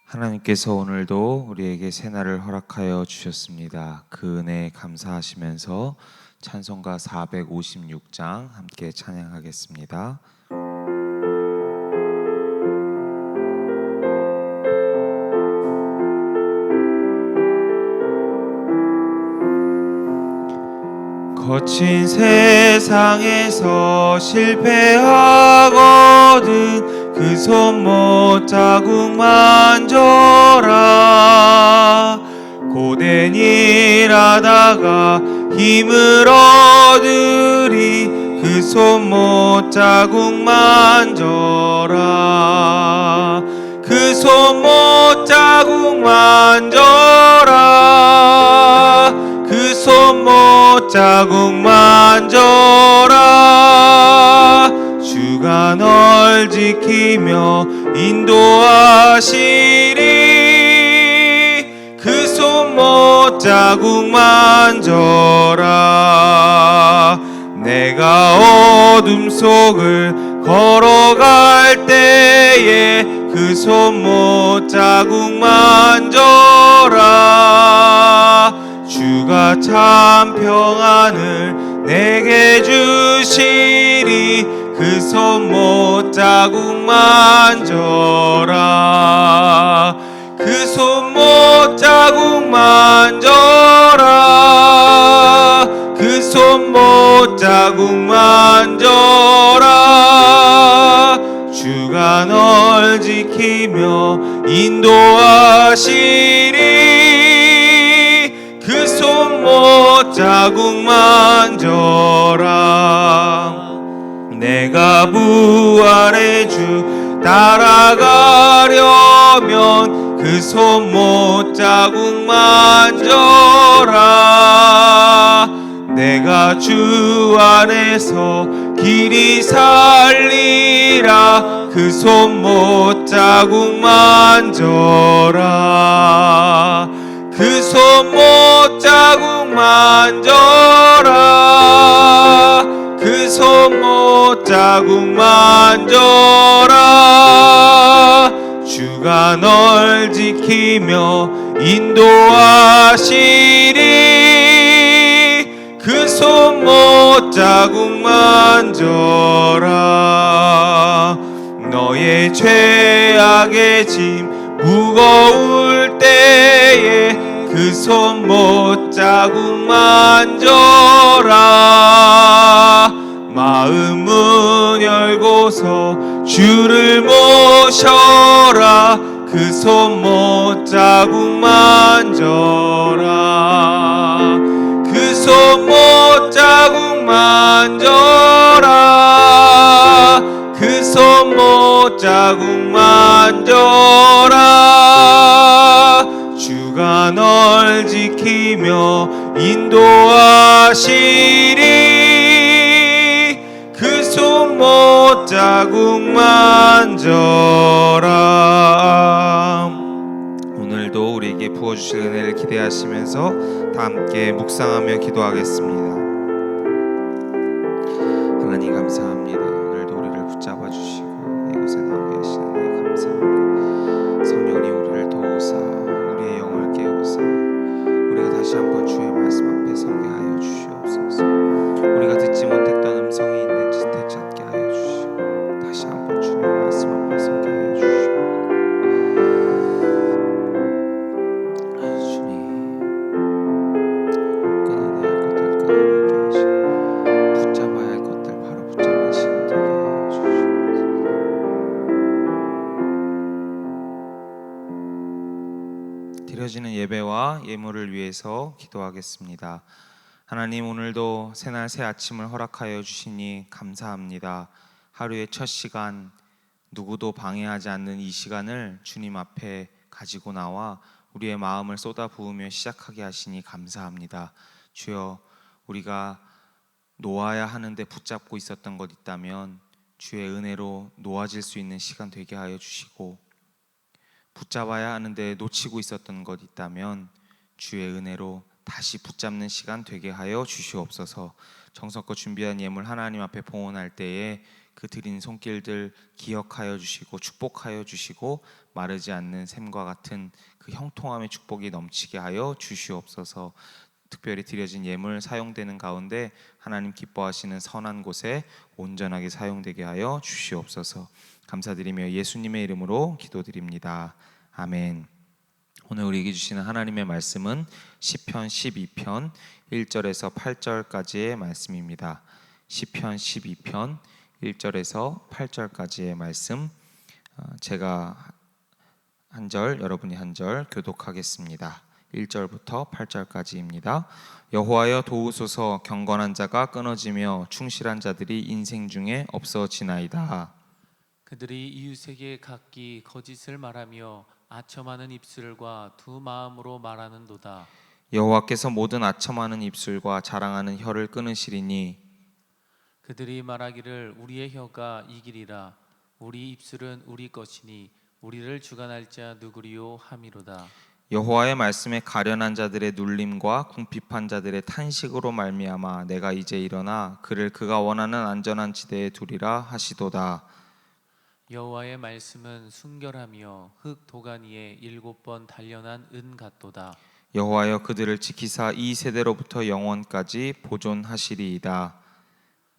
하나님께서 오늘도 우리에게 새날을 허락하여 주셨습니다. 그 은혜에 감사하시면서 찬송가 456장 함께 찬양하겠습니다. 거친 세상에서 실패하거든 그 손못 자국 만져라. 고된 일하다가 힘을 얻으리 그 손못 자국 만져라. 그 손못 자국 만져라. 그 손못 자국 만져라. 주가 널 지키며 인도하시리. 그 손못 자국 만져라. 내가 어둠 속을 걸어갈 때에 그 손못 자국 만져라. 주가 참 평안을 내게 주시리. 그 손못 자국 만져라. 그 손못 자국 만져라. 그 손못 자국 만져라. 주가 널 지키며 인도하시리. 그 손못 자국 만져라. 내가 부활의 주 따라가려면 그 손못 자국 만져라. 내가 주 안에서 길이 살리라. 그 손못 자국 만져라. 그 손못 자국 만져라. 그 손못 자국 만져라. 주가 널 지키며 인도하시리. 그 손못 자국 만져라. 너의 죄악의 짐 무거울 때에 그 손못 자국 만져라. 마음 문 열고서 주를 모셔라. 그 손못 자국 만져라. 그 손못 자국 만져라. 그 손못 자국 만져라. 주가 널 지키며 인도하시리. 그 손못 자국 만져라. 오늘도 우리에게 부어주실 은혜를 기대하시면서 다 함께 묵상하며 기도하겠습니다. 하나님 감사합니다. 오늘도 우리를 붙잡아 주시고 이곳에 나와 계시는 데 감사합니다. 성령님 우리를 도우사 우리의 영을 깨우사 우리가 다시 한번 주의 말씀 앞에 서게 하여 주시옵소서. 우리가 듣지 못했던 음성이 있는지 되찾게 하여 주시고 다시 한번 주의 말씀 앞에 서게 하여 주시옵소서. 주님 끊어내야 할 것들 끊어내게 하시고 붙잡아야 할 것들 바로 붙잡는 시간 되게 하여 주시옵소서. 드려지는 예배와 예물을 위해서 기도하겠습니다. 하나님 오늘도 새날 새 아침을 허락하여 주시니 감사합니다. 하루의 첫 시간 누구도 방해하지 않는 이 시간을 주님 앞에 가지고 나와 우리의 마음을 쏟아부으며 시작하게 하시니 감사합니다. 주여 우리가 놓아야 하는데 붙잡고 있었던 것 있다면 주의 은혜로 놓아질 수 있는 시간 되게 하여 주시고 붙잡아야 하는데 놓치고 있었던 것 있다면 주의 은혜로 다시 붙잡는 시간 되게 하여 주시옵소서. 정성껏 준비한 예물 하나님 앞에 봉헌할 때에 그 드린 손길들 기억하여 주시고 축복하여 주시고 마르지 않는 샘과 같은 그 형통함의 축복이 넘치게 하여 주시옵소서. 특별히 드려진 예물 사용되는 가운데 하나님 기뻐하시는 선한 곳에 온전하게 사용되게 하여 주시옵소서. 감사드리며 예수님의 이름으로 기도드립니다. 아멘. 오늘 우리에게 주시는 하나님의 말씀은 시편 12편 1절에서 8절까지의 말씀입니다. 시편 12편 1절에서 8절까지의 말씀, 제가 한 절, 여러분이 한 절 교독하겠습니다. 1절부터 8절까지입니다. 여호와여 도우소서. 경건한 자가 끊어지며 충실한 자들이 인생 중에 없어지나이다. 그들이 이웃에게 각기 거짓을 말하며 아첨하는 입술과 두 마음으로 말하는도다. 여호와께서 모든 아첨하는 입술과 자랑하는 혀를 끊으시리니 그들이 말하기를 우리의 혀가 이기리라. 우리 입술은 우리 것이니 우리를 주관할 자 누구리요 함이로다. 여호와의 말씀에 가련한 자들의 눌림과 궁핍한 자들의 탄식으로 말미암아 내가 이제 일어나 그를 그가 원하는 안전한 지대에 두리라 하시도다. 여호와의 말씀은 순결하며 흙 도가니에 7번 단련한 은 같도다. 여호와여 그들을 지키사 이 세대로부터 영원까지 보존하시리이다.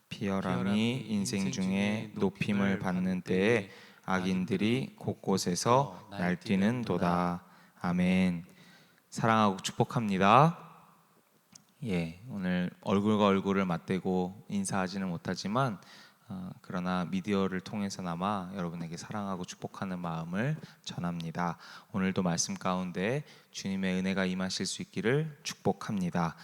비열함이 인생 중에 높임을 받는 때에 악인들이 곳곳에서 날뛰는도다. 아멘. 사랑하고 축복합니다. 오늘 얼굴과 얼굴을 맞대고 인사하지는 못하지만 그러나 미디어를 통해서나마 여러분에게 사랑하고 축복하는 마음을 전합니다. 오늘도 말씀 가운데 주님의 은혜가 임하실 수 있기를 축복합니다.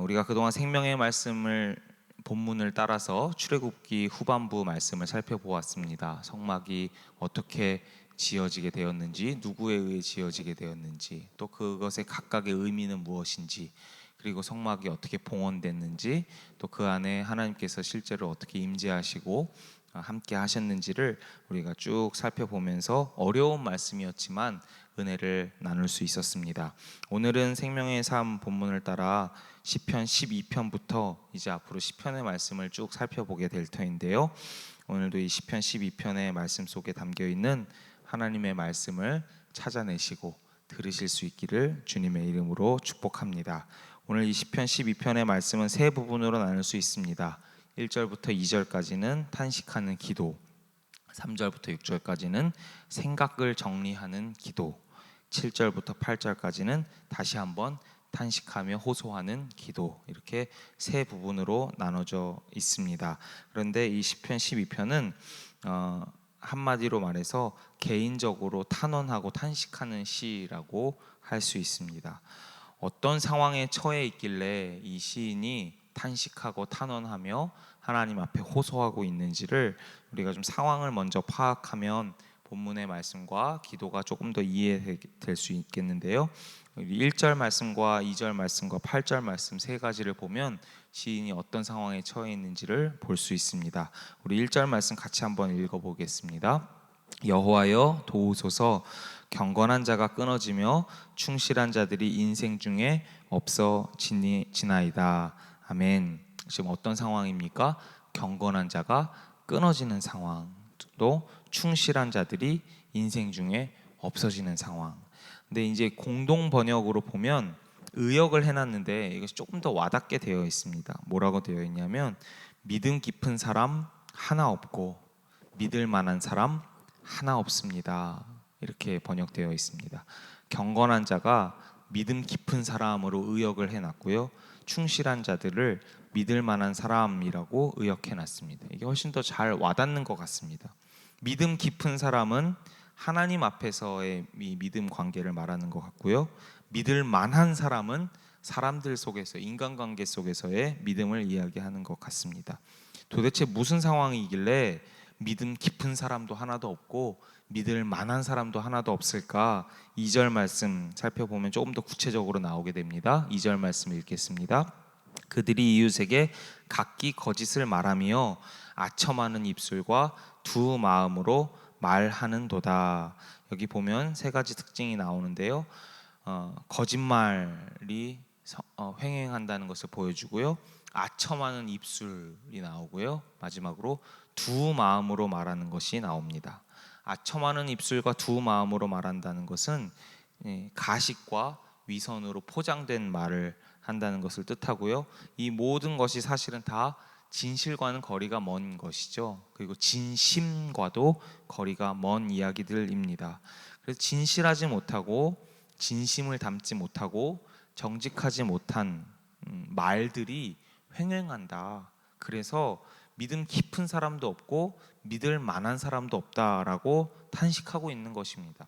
우리가 그동안 생명의 말씀을 본문을 따라서 출애굽기 후반부 말씀을 살펴보았습니다. 성막이 어떻게 지어지게 되었는지, 누구에 의해 지어지게 되었는지, 또 그것의 각각의 의미는 무엇인지, 그리고 성막이 어떻게 봉헌됐는지, 또 그 안에 하나님께서 실제로 어떻게 임재하시고 함께 하셨는지를 우리가 쭉 살펴보면서 어려운 말씀이었지만 은혜를 나눌 수 있었습니다. 오늘은 생명의 삶 본문을 따라 시편 12편부터 이제 앞으로 시편의 말씀을 쭉 살펴보게 될 터인데요. 오늘도 이 시편 12편의 말씀 속에 담겨 있는 하나님의 말씀을 찾아내시고 들으실 수 있기를 주님의 이름으로 축복합니다. 오늘 이 시편 12편의 말씀은 세 부분으로 나눌 수 있습니다. 1절부터 2절까지는 탄식하는 기도, 3절부터 6절까지는 생각을 정리하는 기도, 7절부터 8절까지는 다시 한번 탄식하며 호소하는 기도, 이렇게 세 부분으로 나눠져 있습니다. 그런데 이 시편 12편은 한마디로 말해서 개인적으로 탄원하고 탄식하는 시라고 할 수 있습니다. 어떤 상황에 처해 있길래 이 시인이 탄식하고 탄원하며 하나님 앞에 호소하고 있는지를 우리가 좀 상황을 먼저 파악하면 본문의 말씀과 기도가 조금 더 이해될 수 있겠는데요. 1절 말씀과 2절 말씀과 8절 말씀 세 가지를 보면 시인이 어떤 상황에 처해 있는지를 볼 수 있습니다. 우리 1절 말씀 같이 한번 읽어보겠습니다. 여호와여 도우소서. 경건한 자가 끊어지며 충실한 자들이 인생 중에 없어지나이다. 아멘. 지금 어떤 상황입니까? 경건한 자가 끊어지는 상황, 또 충실한 자들이 인생 중에 없어지는 상황. 근데 이제 공동 번역으로 보면 의역을 해놨는데 이것이 조금 더 와닿게 되어 있습니다. 뭐라고 되어 있냐면 믿음 깊은 사람 하나 없고 믿을 만한 사람 하나 없습니다. 이렇게 번역되어 있습니다. 경건한 자가 믿음 깊은 사람으로 의역을 해놨고요. 충실한 자들을 믿을 만한 사람이라고 의역해놨습니다. 이게 훨씬 더 잘 와닿는 것 같습니다. 믿음 깊은 사람은 하나님 앞에서의 이 믿음 관계를 말하는 것 같고요. 믿을 만한 사람은 사람들 속에서, 인간관계 속에서의 믿음을 이야기하는 것 같습니다. 도대체 무슨 상황이길래 믿음 깊은 사람도 하나도 없고 믿을 만한 사람도 하나도 없을까? 2절 말씀 살펴보면 조금 더 구체적으로 나오게 됩니다. 2절 말씀 읽겠습니다. 그들이 이웃에게 각기 거짓을 말하며 아첨하는 입술과 두 마음으로 말하는도다. 여기 보면 세 가지 특징이 나오는데요. 거짓말이 횡행한다는 것을 보여주고요. 아첨하는 입술이 나오고요. 마지막으로 두 마음으로 말하는 것이 나옵니다. 아첨하는 입술과 두 마음으로 말한다는 것은 가식과 위선으로 포장된 말을 한다는 것을 뜻하고요. 이 모든 것이 사실은 다 진실과는 거리가 먼 것이죠. 그리고 진심과도 거리가 먼 이야기들입니다. 그래서 진실하지 못하고 진심을 담지 못하고 정직하지 못한 말들이 횡행한다. 그래서 믿음 깊은 사람도 없고 믿을 만한 사람도 없다라고 탄식하고 있는 것입니다.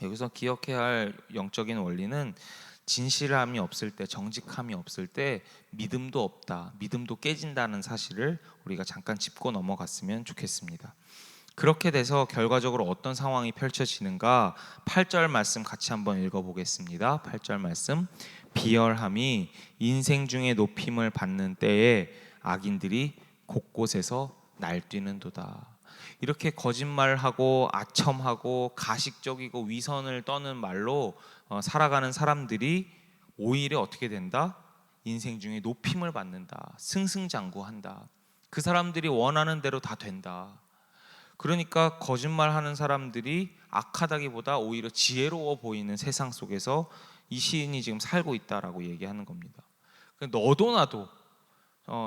여기서 기억해야 할 영적인 원리는 진실함이 없을 때, 정직함이 없을 때 믿음도 없다, 믿음도 깨진다는 사실을 우리가 잠깐 짚고 넘어갔으면 좋겠습니다. 그렇게 돼서 결과적으로 어떤 상황이 펼쳐지는가 8절 말씀 같이 한번 읽어보겠습니다. 8절 말씀, 비열함이 인생 중에 높임을 받는 때에 악인들이 곳곳에서 날뛰는도다. 이렇게 거짓말하고 아첨하고 가식적이고 위선을 떠는 말로 살아가는 사람들이 오히려 어떻게 된다? 인생 중에 높임을 받는다. 승승장구한다. 그 사람들이 원하는 대로 다 된다. 그러니까 거짓말하는 사람들이 악하다기보다 오히려 지혜로워 보이는 세상 속에서 이 시인이 지금 살고 있다라고 얘기하는 겁니다. 너도 나도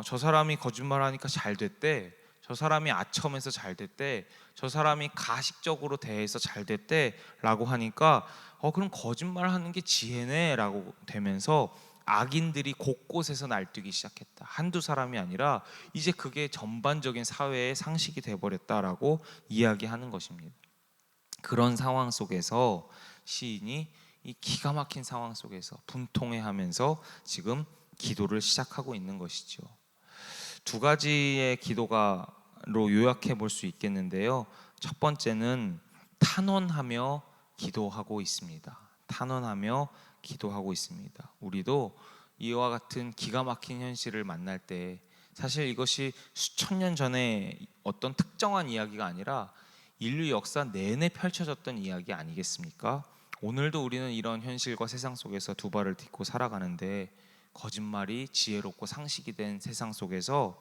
저 사람이 거짓말하니까 잘 됐대, 저 사람이 아첨해서 잘 됐대, 저 사람이 가식적으로 대해서 잘 됐대 라고 하니까 그럼 거짓말하는 게 지혜네 라고 되면서 악인들이 곳곳에서 날뛰기 시작했다. 한두 사람이 아니라 이제 그게 전반적인 사회의 상식이 돼버렸다라고 이야기하는 것입니다. 그런 상황 속에서 시인이 이 기가 막힌 상황 속에서 분통해하면서 지금 기도를 시작하고 있는 것이죠. 두 가지의 기도가로 요약해 볼 수 있겠는데요. 첫 번째는 탄원하며 기도하고 있습니다. 탄원하며 기도하고 있습니다. 우리도 이와 같은 기가 막힌 현실을 만날 때 사실 이것이 수천 년 전에 어떤 특정한 이야기가 아니라 인류 역사 내내 펼쳐졌던 이야기 아니겠습니까? 오늘도 우리는 이런 현실과 세상 속에서 두 발을 딛고 살아가는데 거짓말이 지혜롭고 상식이 된 세상 속에서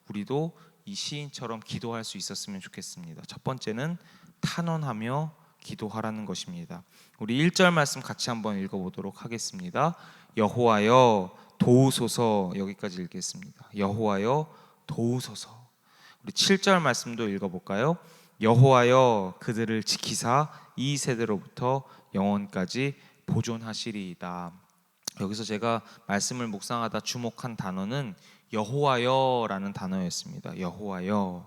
우리도 이 시인처럼 기도할 수 있었으면 좋겠습니다. 첫 번째는 탄원하며 기도하라는 것입니다. 우리 1절 말씀 같이 한번 읽어보도록 하겠습니다. 여호와여 도우소서. 여기까지 읽겠습니다. 여호와여 도우소서. 우리 7절 말씀도 읽어볼까요? 여호와여 그들을 지키사 이 세대로부터 영원까지 보존하시리이다. 여기서 제가 말씀을 묵상하다 주목한 단어는 여호와여라는 단어였습니다. 여호와여.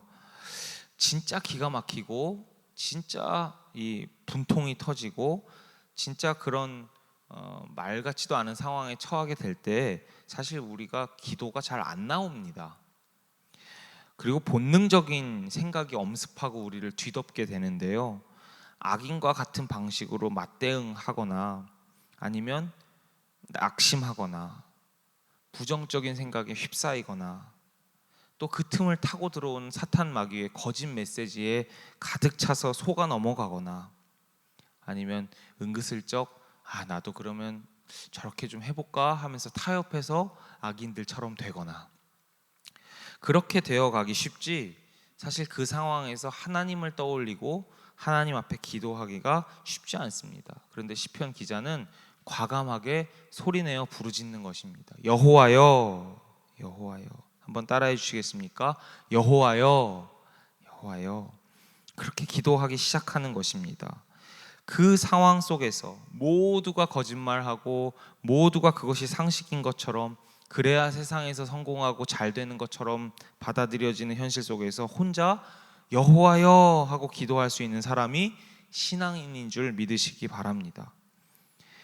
진짜 기가 막히고 진짜 이 분통이 터지고 진짜 그런 말 같지도 않은 상황에 처하게 될 때 사실 우리가 기도가 잘 안 나옵니다. 그리고 본능적인 생각이 엄습하고 우리를 뒤덮게 되는데요. 악인과 같은 방식으로 맞대응하거나 아니면 낙심하거나 부정적인 생각에 휩싸이거나 또 그 틈을 타고 들어온 사탄 마귀의 거짓 메시지에 가득 차서 속아 넘어가거나 아니면 은근슬쩍 나도 그러면 저렇게 좀 해볼까 하면서 타협해서 악인들처럼 되거나 그렇게 되어가기 쉽지 사실 그 상황에서 하나님을 떠올리고 하나님 앞에 기도하기가 쉽지 않습니다. 그런데 시편 기자는 과감하게 소리내어 부르짖는 것입니다. 여호와여, 여호와여. 한번 따라해 주시겠습니까? 여호와여, 여호와여. 그렇게 기도하기 시작하는 것입니다. 그 상황 속에서 모두가 거짓말하고 모두가 그것이 상식인 것처럼 그래야 세상에서 성공하고 잘 되는 것처럼 받아들여지는 현실 속에서 혼자 여호와여 하고 기도할 수 있는 사람이 신앙인인 줄 믿으시기 바랍니다.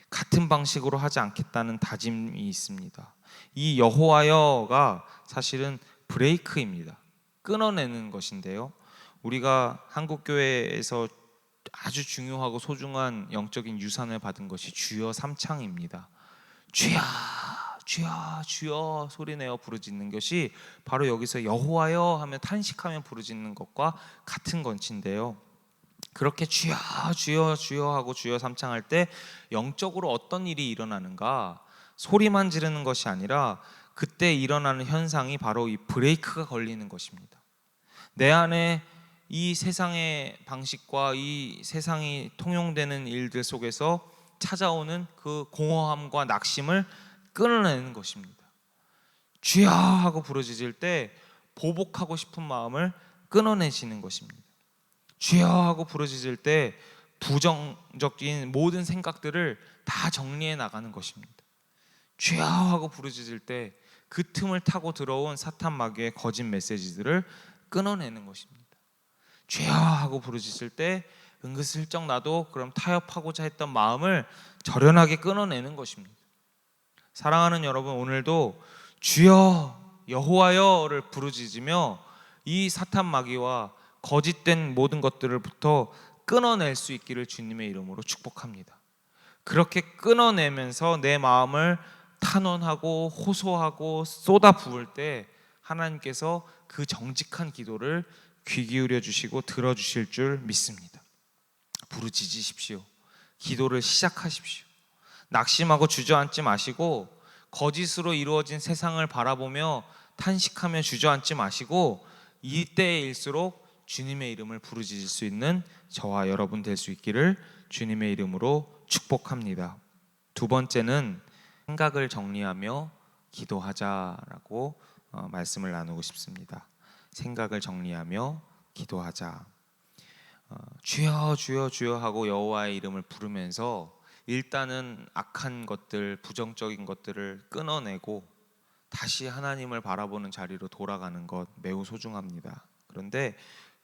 같은 방식으로 하지 않겠다는 다짐이 있습니다. 이 여호와여가 사실은 브레이크입니다. 끊어내는 것인데요. 우리가 한국교회에서 아주 중요하고 소중한 영적인 유산을 받은 것이 주여 삼창입니다. 주여 주여 주여 소리내어 부르짖는 것이 바로 여기서 여호와여 하며 탄식하며 부르짖는 것과 같은 건치인데요. 그렇게 주여 주여 주여 하고 주여 삼창할 때 영적으로 어떤 일이 일어나는가? 소리만 지르는 것이 아니라 그때 일어나는 현상이 바로 이 브레이크가 걸리는 것입니다. 내 안에 이 세상의 방식과 이 세상이 통용되는 일들 속에서 찾아오는 그 공허함과 낙심을 끊어내는 것입니다. 주야 하고 부르짖을 때 보복하고 싶은 마음을 끊어내시는 것입니다. 주여 하고 부르짖을 때 부정적인 모든 생각들을 다 정리해 나가는 것입니다. 주여 하고 부르짖을 때 그 틈을 타고 들어온 사탄 마귀의 거짓 메시지들을 끊어내는 것입니다. 주여 하고 부르짖을 때 은근슬쩍 나도 그럼 타협하고자 했던 마음을 절연하게 끊어내는 것입니다. 사랑하는 여러분, 오늘도 주여 여호와여를 부르짖으며 이 사탄 마귀와 거짓된 모든 것들을부터 끊어낼 수 있기를 주님의 이름으로 축복합니다. 그렇게 끊어내면서 내 마음을 탄원하고 호소하고 쏟아 부을 때 하나님께서 그 정직한 기도를 귀 기울여 주시고 들어주실 줄 믿습니다. 부르짖으십시오. 기도를 시작하십시오. 낙심하고 주저앉지 마시고 거짓으로 이루어진 세상을 바라보며 탄식하며 주저앉지 마시고 이때일수록 주님의 이름을 부르짖을 수 있는 저와 여러분 될 수 있기를 주님의 이름으로 축복합니다. 두 번째는 생각을 정리하며 기도하자라고 말씀을 나누고 싶습니다. 생각을 정리하며 기도하자. 주여 주여 주여 하고 여호와의 이름을 부르면서 일단은 악한 것들, 부정적인 것들을 끊어내고 다시 하나님을 바라보는 자리로 돌아가는 것 매우 소중합니다. 그런데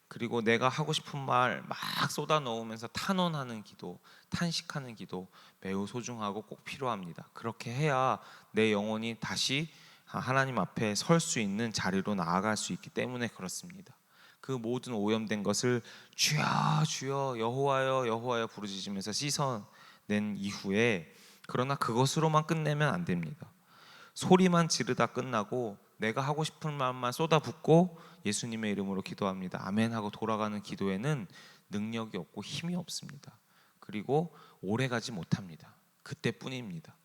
그리고 내가 하고 싶은 말 막 쏟아 넣으면서 탄원하는 기도, 탄식하는 기도 매우 소중하고 꼭 필요합니다. 그렇게 해야 내 영혼이 다시 하나님 앞에 설 수 있는 자리로 나아갈 수 있기 때문에 그렇습니다. 그 모든 오염된 것을 주여 주여 여호와여 여호와여 부르짖으면서 씻어낸 이후에, 그러나 그것으로만 끝내면 안 됩니다. 소리만 지르다 끝나고 내가 하고 싶은 말만 쏟아붓고 예수님의 이름으로 기도합니다, 아멘 하고 돌아가는 기도에는 능력이 없고 힘이 없습니다. 그리고 오래가지 못합니다. 그때뿐입니다.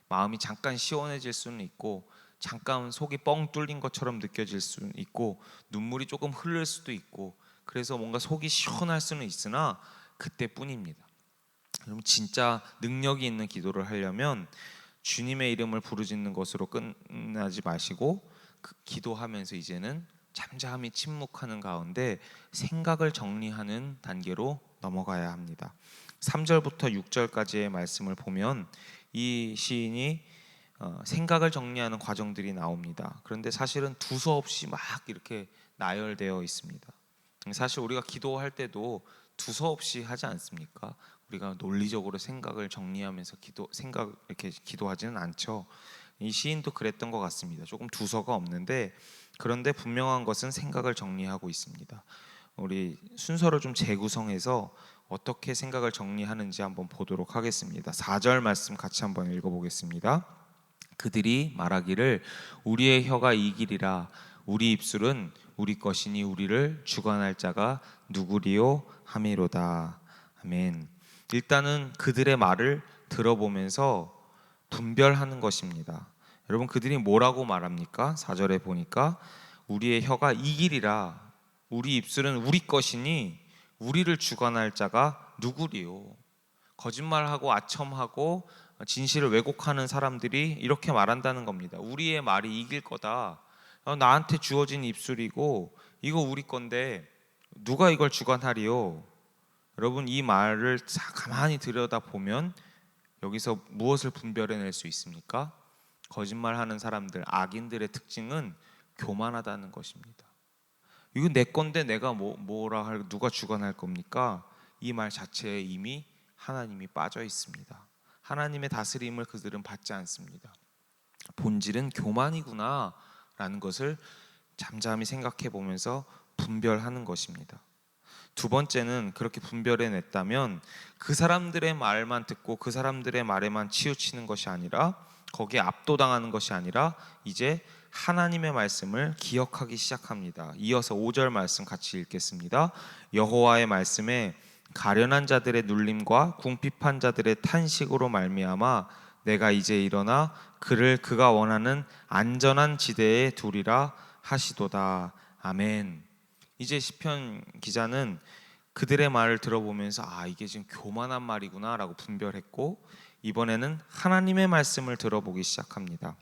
마음이 잠깐 시원해질 수는 있고 잠깐 속이 뻥 뚫린 것처럼 느껴질 수는 있고 눈물이 조금 흐를 수도 있고 그래서 뭔가 속이 시원할 수는 있으나 그때뿐입니다. 여러분, 진짜 능력이 있는 기도를 하려면 주님의 이름을 부르짖는 것으로 끝나지 마시고 기도하면서 이제는 잠잠히 침묵하는 가운데 생각을 정리하는 단계로 넘어가야 합니다. 3절부터 6절까지의 말씀을 보면 이 시인이 생각을 정리하는 과정들이 나옵니다. 그런데 사실은 두서없이 막 이렇게 나열되어 있습니다. 사실 우리가 기도할 때도 두서없이 하지 않습니까? 우리가 논리적으로 생각을 정리하면서 이렇게 기도하지는 않죠. 이 시인도 그랬던 것 같습니다. 조금 두서가 없는데, 그런데 분명한 것은 생각을 정리하고 있습니다. 우리 순서를 좀 재구성해서 어떻게 생각을 정리하는지 한번 보도록 하겠습니다. 4절 말씀 같이 한번 읽어보겠습니다. 그들이 말하기를 우리의 혀가 이기리라, 우리 입술은 우리 것이니 우리를 주관할 자가 누구리요 하미로다. 아멘. 일단은 그들의 말을 들어보면서 분별하는 것입니다. 여러분, 그들이 뭐라고 말합니까? 4절에 보니까 우리의 혀가 이기리라, 우리 입술은 우리 것이니 우리를 주관할 자가 누구리요. 거짓말하고 아첨하고 진실을 왜곡하는 사람들이 이렇게 말한다는 겁니다. 우리의 말이 이길 거다. 나한테 주어진 입술이고 이거 우리 건데 누가 이걸 주관하리요. 여러분, 이 말을 가만히 들여다보면 여기서 무엇을 분별해낼 수 있습니까? 거짓말하는 사람들, 악인들의 특징은 교만하다는 것입니다. 이거 내 건데 내가 뭐라 할, 누가 주관할 겁니까? 이 말 자체에 이미 하나님이 빠져 있습니다. 하나님의 다스림을 그들은 받지 않습니다. 본질은 교만이구나 라는 것을 잠잠히 생각해 보면서 분별하는 것입니다. 두 번째는 그렇게 분별해냈다면 그 사람들의 말만 듣고 그 사람들의 말에만 치우치는 것이 아니라, 거기에 압도당하는 것이 아니라 이제 하나님의 말씀을 기억하기 시작합니다. 이어서 5절 말씀 같이 읽겠습니다. 여호와의 말씀에 가련한 자들의 눌림과 궁핍한 자들의 탄식으로 말미암아 내가 이제 일어나 그를 그가 원하는 안전한 지대에 두리라 하시도다. 아멘. 이제 시편 기자는 그들의 말을 들어보면서 이게 지금 교만한 말이구나라고 분별했고, 이번에는 하나님의 말씀을 들어보기 시작합니다.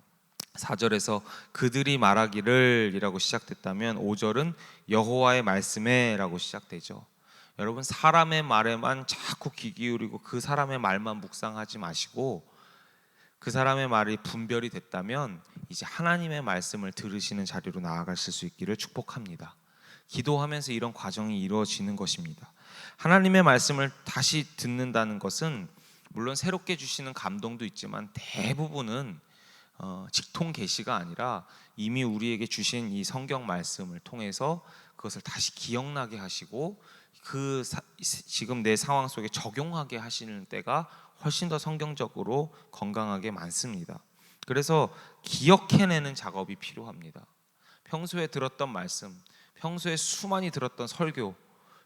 4절에서 그들이 말하기를 이라고 시작됐다면 5절은 여호와의 말씀에 라고 시작되죠. 여러분, 사람의 말에만 자꾸 귀 기울이고 그 사람의 말만 묵상하지 마시고, 그 사람의 말이 분별이 됐다면 이제 하나님의 말씀을 들으시는 자리로 나아가실 수 있기를 축복합니다. 기도하면서 이런 과정이 이루어지는 것입니다. 하나님의 말씀을 다시 듣는다는 것은 물론 새롭게 주시는 감동도 있지만 대부분은 직통 계시가 아니라 이미 우리에게 주신 이 성경 말씀을 통해서 그것을 다시 기억나게 하시고 지금 내 상황 속에 적용하게 하시는 때가 훨씬 더 성경적으로 건강하게 많습니다. 그래서 기억해내는 작업이 필요합니다. 평소에 들었던 말씀, 평소에 수많이 들었던 설교,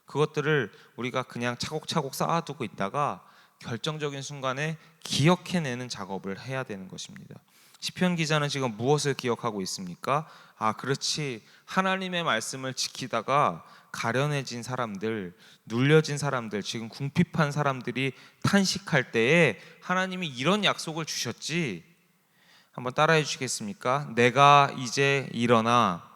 그것들을 우리가 그냥 차곡차곡 쌓아두고 있다가 결정적인 순간에 기억해내는 작업을 해야 되는 것입니다. 시편 기자는 지금 무엇을 기억하고 있습니까? 그렇지, 하나님의 말씀을 지키다가 가련해진 사람들, 눌려진 사람들, 지금 궁핍한 사람들이 탄식할 때에 하나님이 이런 약속을 주셨지. 한번 따라해 주시겠습니까? 내가 이제 일어나.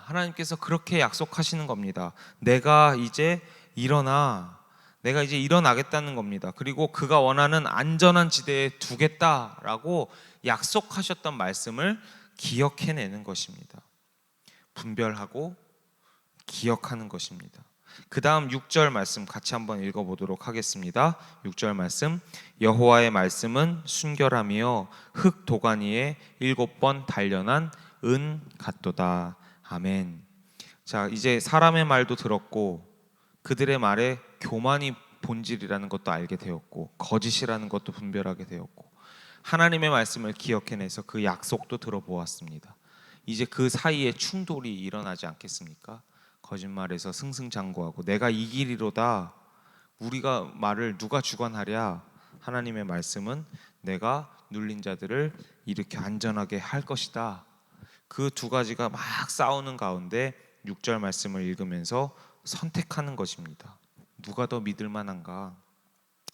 하나님께서 그렇게 약속하시는 겁니다. 내가 이제 일어나겠다는 겁니다. 그리고 그가 원하는 안전한 지대에 두겠다라고 약속하셨던 말씀을 기억해내는 것입니다. 분별하고 기억하는 것입니다. 그 다음 6절 말씀 같이 한번 읽어보도록 하겠습니다. 6절 말씀, 여호와의 말씀은 순결하며 흙 도가니에 7번 단련한 은 같도다. 아멘. 자, 이제 사람의 말도 들었고 그들의 말에 교만이 본질이라는 것도 알게 되었고 거짓이라는 것도 분별하게 되었고 하나님의 말씀을 기억해내서 그 약속도 들어보았습니다. 이제 그 사이에 충돌이 일어나지 않겠습니까? 거짓말에서 승승장구하고 내가 이기리로다, 우리가 말을 누가 주관하랴. 하나님의 말씀은 내가 눌린 자들을 일으켜 안전하게 할 것이다. 그 두 가지가 막 싸우는 가운데 6절 말씀을 읽으면서 선택하는 것입니다. 누가 더 믿을 만한가?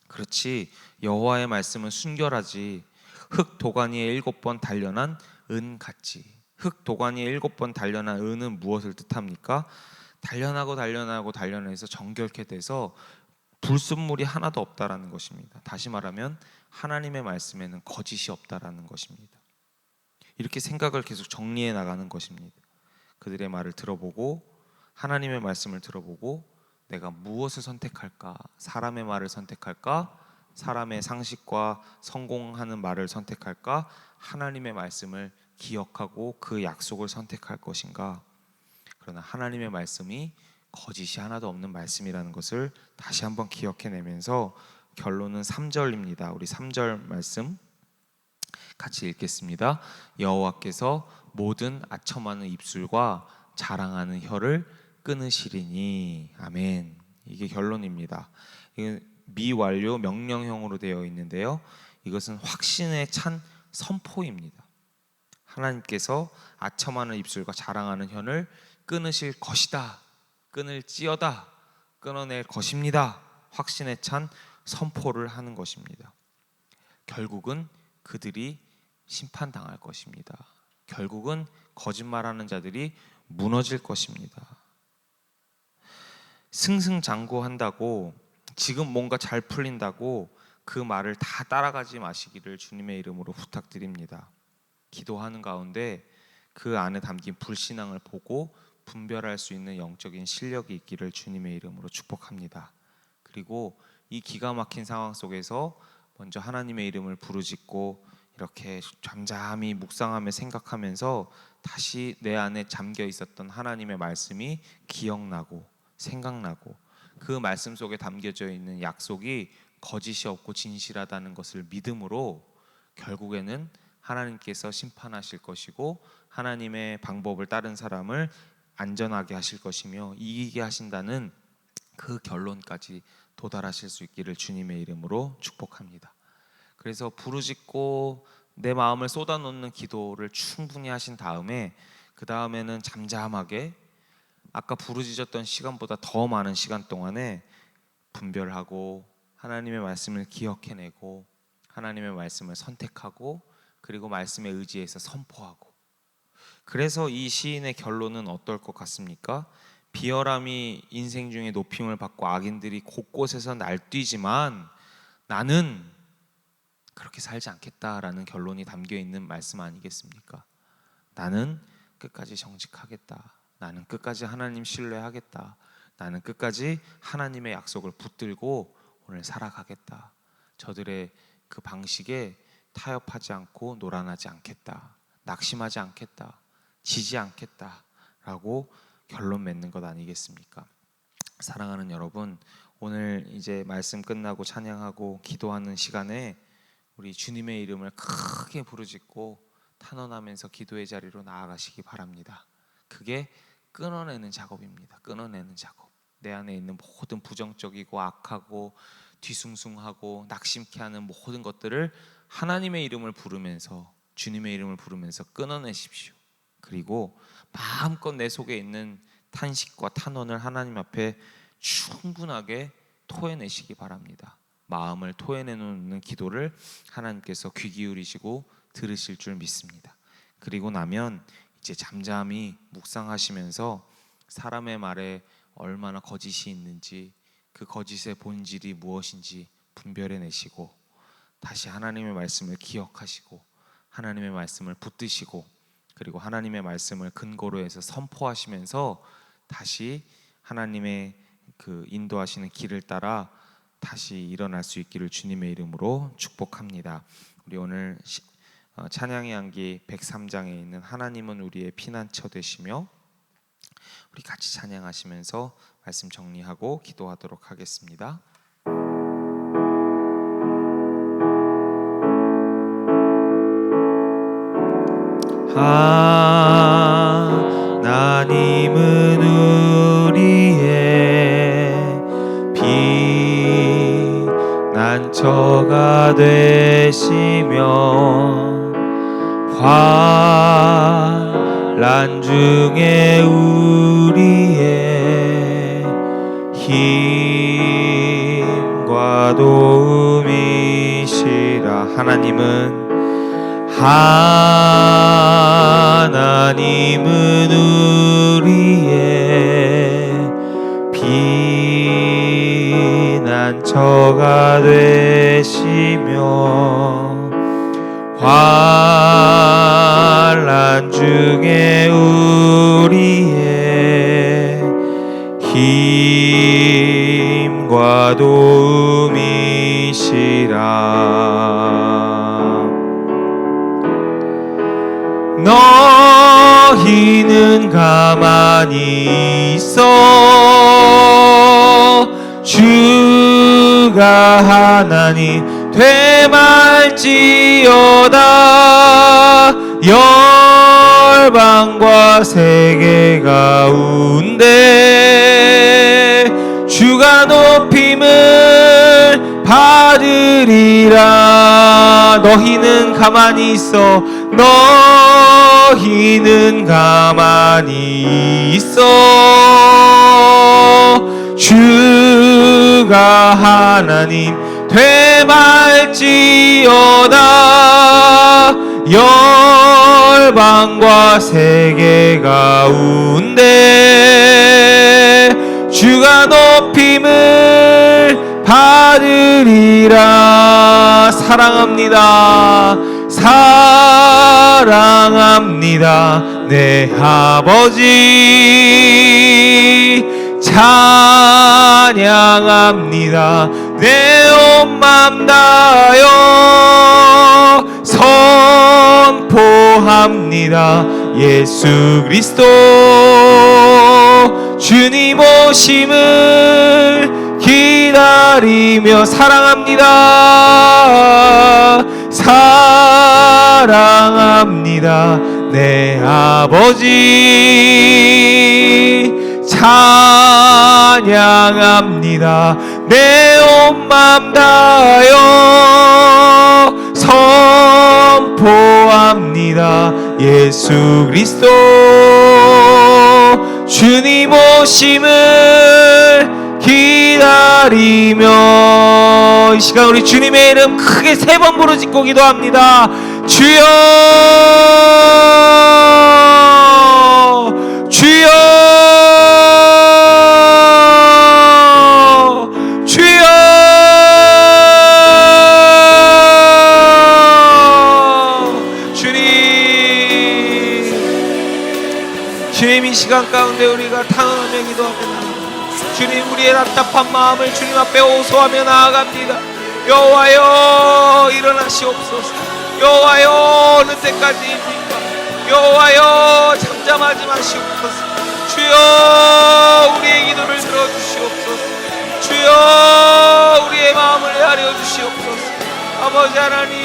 그렇지, 여호와의 말씀은 순결하지. 흙 도가니에 7번 단련한 은 같지. 흙 도가니에 7번 단련한 은은 무엇을 뜻합니까? 단련해서 정결케 돼서 불순물이 하나도 없다라는 것입니다. 다시 말하면 하나님의 말씀에는 거짓이 없다라는 것입니다. 이렇게 생각을 계속 정리해 나가는 것입니다. 그들의 말을 들어보고 하나님의 말씀을 들어보고 내가 무엇을 선택할까? 사람의 말을 선택할까? 사람의 상식과 성공하는 말을 선택할까? 하나님의 말씀을 기억하고 그 약속을 선택할 것인가? 그러나 하나님의 말씀이 거짓이 하나도 없는 말씀이라는 것을 다시 한번 기억해내면서 결론은 3절입니다. 우리 3절 말씀 같이 읽겠습니다. 여호와께서 모든 아첨하는 입술과 자랑하는 혀를 끊으시리니. 아멘. 이게 결론입니다. 이게 미완료 명령형으로 되어 있는데요, 이것은 확신에 찬 선포입니다. 하나님께서 아첨하는 입술과 자랑하는 혀를 끊으실 것이다, 끊을지어다, 끊어낼 것입니다. 확신에 찬 선포를 하는 것입니다. 결국은 그들이 심판당할 것입니다. 결국은 거짓말하는 자들이 무너질 것입니다. 승승장구한다고, 지금 뭔가 잘 풀린다고 그 말을 다 따라가지 마시기를 주님의 이름으로 부탁드립니다. 기도하는 가운데 그 안에 담긴 불신앙을 보고 분별할 수 있는 영적인 실력이 있기를 주님의 이름으로 축복합니다. 그리고 이 기가 막힌 상황 속에서 먼저 하나님의 이름을 부르짖고 이렇게 잠잠히 묵상하며 생각하면서 다시 내 안에 잠겨 있었던 하나님의 말씀이 기억나고 생각나고 그 말씀 속에 담겨져 있는 약속이 거짓이 없고 진실하다는 것을 믿음으로 결국에는 하나님께서 심판하실 것이고 하나님의 방법을 따른 사람을 안전하게 하실 것이며 이기게 하신다는 그 결론까지 도달하실 수 있기를 주님의 이름으로 축복합니다. 그래서 부르짖고 내 마음을 쏟아놓는 기도를 충분히 하신 다음에 그 다음에는 잠잠하게 아까 부르짖었던 시간보다 더 많은 시간 동안에 분별하고 하나님의 말씀을 기억해내고 하나님의 말씀을 선택하고 그리고 말씀에 의지해서 선포하고. 그래서 이 시인의 결론은 어떨 것 같습니까? 비열함이 인생 중에 높임을 받고 악인들이 곳곳에서 날뛰지만 나는 그렇게 살지 않겠다라는 결론이 담겨 있는 말씀 아니겠습니까? 나는 끝까지 정직하겠다. 나는 끝까지 하나님 신뢰하겠다. 나는 끝까지 하나님의 약속을 붙들고 오늘 살아가겠다. 저들의 그 방식에 타협하지 않고 노란하지 않겠다. 낙심하지 않겠다. 지지 않겠다. 라고 결론 맺는 것 아니겠습니까? 사랑하는 여러분, 오늘 이제 말씀 끝나고 찬양하고 기도하는 시간에 우리 주님의 이름을 크게 부르짖고 탄원하면서 기도의 자리로 나아가시기 바랍니다. 그게 끊어내는 작업입니다. 끊어내는 작업. 내 안에 있는 모든 부정적이고 악하고 뒤숭숭하고 낙심케 하는 모든 것들을 하나님의 이름을 부르면서 주님의 이름을 부르면서 끊어내십시오. 그리고 마음껏 내 속에 있는 탄식과 탄원을 하나님 앞에 충분하게 토해내시기 바랍니다. 마음을 토해내놓는 기도를 하나님께서 귀 기울이시고 들으실 줄 믿습니다. 그리고 나면 이제 잠잠히 묵상하시면서 사람의 말에 얼마나 거짓이 있는지 그 거짓의 본질이 무엇인지 분별해내시고 다시 하나님의 말씀을 기억하시고 하나님의 말씀을 붙드시고 그리고 하나님의 말씀을 근거로 해서 선포하시면서 다시 하나님의 그 인도하시는 길을 따라 다시 일어날 수 있기를 주님의 이름으로 축복합니다. 우리 오늘 찬양의 향기 103장에 있는 하나님은 우리의 피난처 되시며 우리 같이 찬양하시면서 말씀 정리하고 기도하도록 하겠습니다. 하나님은 우리의 피난처가 되시며 환난 중에 우리의 힘과 도움이시라. 하나님은 우리의 피난처가 되시며 환난 중에 우리의 힘과 도움이시라. 너희는 가만히 있어 주가 하나님 되말지어다. 열방과 세계 가운데 주가 높임을 받으리라. 너희는 가만히 있어 너희는 가만히 있어 주가 하나님 되말지어다. 열방과 세계 가운데 주가 높임을 받으리라. 사랑합니다. 사랑합니다. 내 아버지 찬양합니다. 내 온 맘 다하여 선포합니다. 예수 그리스도 주님 오심을 기다리며 사랑합니다. 사랑합니다. 내 아버지 찬양합니다. 내 온 맘 다하여 선포합니다. 예수 그리스도 주님 오심을 기다리며 이 시간 우리 주님의 이름 크게 3번 부르짖고 기도합니다. 주여 주여 주여 주님 이 시간 가운데 우리가 탄원하며 기도합니다. 주님 우리의 답답한 마음을 주님 앞에 호소하며 나아갑니다. 여호와여 일어나시옵소서. 여호와여 어느 때까지입니까? 여호와여 잠잠하지 마시옵소서. 주여 우리의 기도를 들어주시옵소서. 주여 우리의 마음을 헤아려 주시옵소서. 아버지 하나님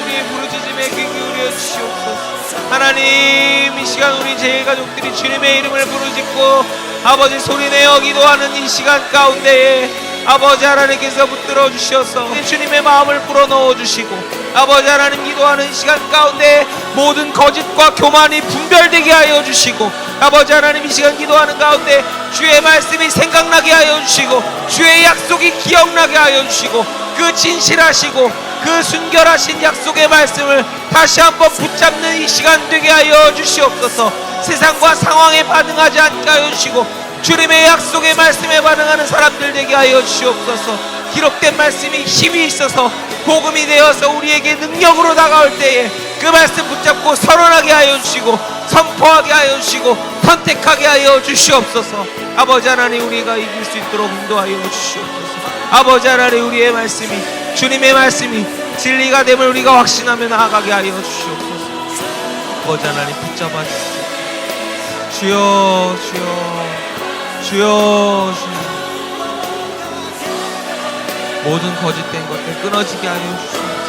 우리의 부르짖음에 귀 기울여 주시옵소서. 하나님 이 시간 우리 제일가족들이 주님의 이름을 부르짖고 아버지 소리내어 기도하는 이 시간 가운데에 아버지 하나님께서 붙들어 주셔서 주님의 마음을 불어넣어 주시고 아버지 하나님 기도하는 시간 가운데 모든 거짓과 교만이 분별되게 하여 주시고 아버지 하나님 이 시간 기도하는 가운데 주의 말씀이 생각나게 하여 주시고 주의 약속이 기억나게 하여 주시고 그 진실하시고 그 순결하신 약속의 말씀을 다시 한번 붙잡는 이 시간 되게 하여 주시옵소서. 세상과 상황에 반응하지 않게 하여 주시고 주님의 약속의 말씀에 반응하는 사람들 되게 하여 주시옵소서. 기록된 말씀이 힘이 있어서 복음이 되어서 우리에게 능력으로 다가올 때에 그 말씀 붙잡고 선언하게 하여 주시고 선포하게 하여 주시고 선택하게 하여 주시옵소서. 아버지 하나님 우리가 이길 수 있도록 인도하여 주시옵소서. 아버지 하나님 우리의 말씀이 주님의 말씀이 진리가 됨을 우리가 확신하며 나아가게 하여 주시옵소서. 아버지 하나님 붙잡아 주시옵소서. 주여 주여 주여 주여 모든 거짓된 것들 끊어지게 하여 주시옵소서.